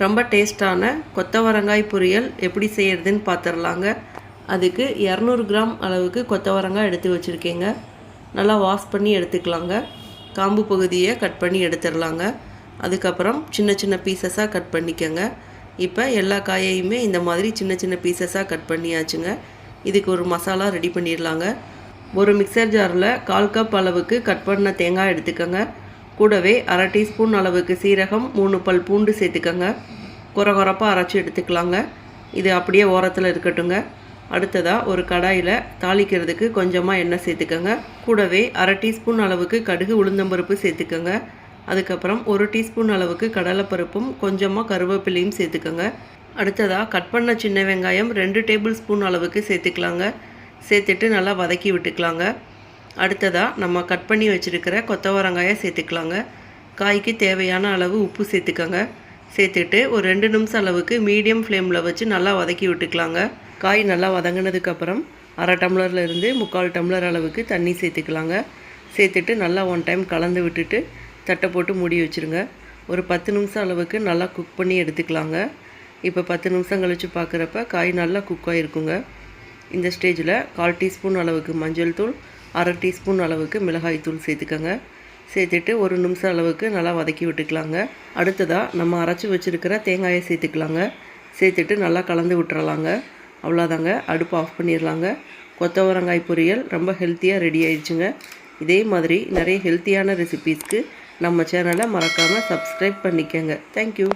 ரொம்ப டேஸ்டான கொத்தவரங்காய் பொரியல் எப்படி செய்கிறதுன்னு பார்த்துடலாங்க. அதுக்கு 200 கிராம் அளவுக்கு கொத்தவரங்காய் எடுத்து வச்சுருக்கேங்க. நல்லா வாஷ் பண்ணி எடுத்துக்கலாங்க. காம்பு பகுதியை கட் பண்ணி எடுத்துடலாங்க. அதுக்கப்புறம் சின்ன சின்ன பீசஸாக கட் பண்ணிக்கோங்க. இப்போ எல்லா காயையுமே இந்த மாதிரி சின்ன சின்ன பீசஸாக கட் பண்ணியாச்சுங்க. இதுக்கு ஒரு மசாலா ரெடி பண்ணிடலாங்க. ஒரு மிக்சர் ஜாரில் 1/4 கப் அளவுக்கு கட் பண்ண தேங்காய் எடுத்துக்கோங்க. கூடவே 1/2 டீஸ்பூன் அளவுக்கு சீரகம், 3 பல் பூண்டு சேர்த்துக்கோங்க. கொரகொரப்பாக அரைச்சி எடுத்துக்கலாங்க. இது அப்படியே ஓரத்தில் இருக்கட்டுங்க. அடுத்ததாக ஒரு கடாயில் தாளிக்கிறதுக்கு கொஞ்சமாக எண்ணெய் சேர்த்துக்கோங்க. கூடவே 1/2 டீஸ்பூன் அளவுக்கு கடுகு, உளுந்தம்பருப்பு சேர்த்துக்கோங்க. அதுக்கப்புறம் 1 டீஸ்பூன் அளவுக்கு கடலைப்பருப்பும் கொஞ்சமாக கருவேப்பிலையும் சேர்த்துக்கோங்க. அடுத்ததாக கட் பண்ண சின்ன வெங்காயம் 2 டேபிள் ஸ்பூன் அளவுக்கு சேர்த்துக்கலாங்க. சேர்த்துட்டு நல்லா வதக்கி விட்டுக்கலாங்க. அடுத்ததாக நம்ம கட் பண்ணி வச்சுருக்கிற கொத்தவரங்காயை சேர்த்துக்கலாங்க. காய்க்கு தேவையான அளவு உப்பு சேர்த்துக்கோங்க. சேர்த்துட்டு ஒரு 2 நிமிஷம் அளவுக்கு மீடியம் ஃப்ளேமில் வச்சு நல்லா வதக்கி விட்டுக்கலாங்க. காய் நல்லா வதங்கினதுக்கப்புறம் 1/2 டம்ளர்லேருந்து 3/4 டம்ளர் அளவுக்கு தண்ணி சேர்த்துக்கலாங்க. சேர்த்துட்டு நல்லா 1 டைம் கலந்து விட்டுட்டு தட்டை போட்டு மூடி வச்சுருங்க. ஒரு 10 நிமிஷம் அளவுக்கு நல்லா குக் பண்ணி எடுத்துக்கலாங்க. இப்போ 10 நிமிஷம் கழித்து பார்க்குறப்ப காய் நல்லா குக் ஆகிருக்குங்க. இந்த ஸ்டேஜில் 1/4 டீஸ்பூன் அளவுக்கு மஞ்சள் தூள், 1/2 டீஸ்பூன் அளவுக்கு மிளகாய் தூள் சேர்த்துக்கோங்க. சேர்த்துட்டு 1 நிமிஷம் அளவுக்கு நல்லா வதக்கி விட்டுக்கலாங்க. அடுத்ததாக நம்ம அரைச்சி வச்சுருக்கிற தேங்காயை சேர்த்துக்கலாங்க. சேர்த்துட்டு நல்லா கலந்து விட்டுறலாங்க. அவ்வளோதாங்க, அடுப்பு ஆஃப் பண்ணிடலாங்க. கொத்தவரங்காய் பொரியல் ரொம்ப ஹெல்த்தியாக ரெடி ஆயிடுச்சுங்க. இதே மாதிரி நிறைய ஹெல்த்தியான ரெசிபீஸ்க்கு நம்ம சேனலை மறக்காமல் சப்ஸ்கிரைப் பண்ணிக்கோங்க. தேங்க்யூ.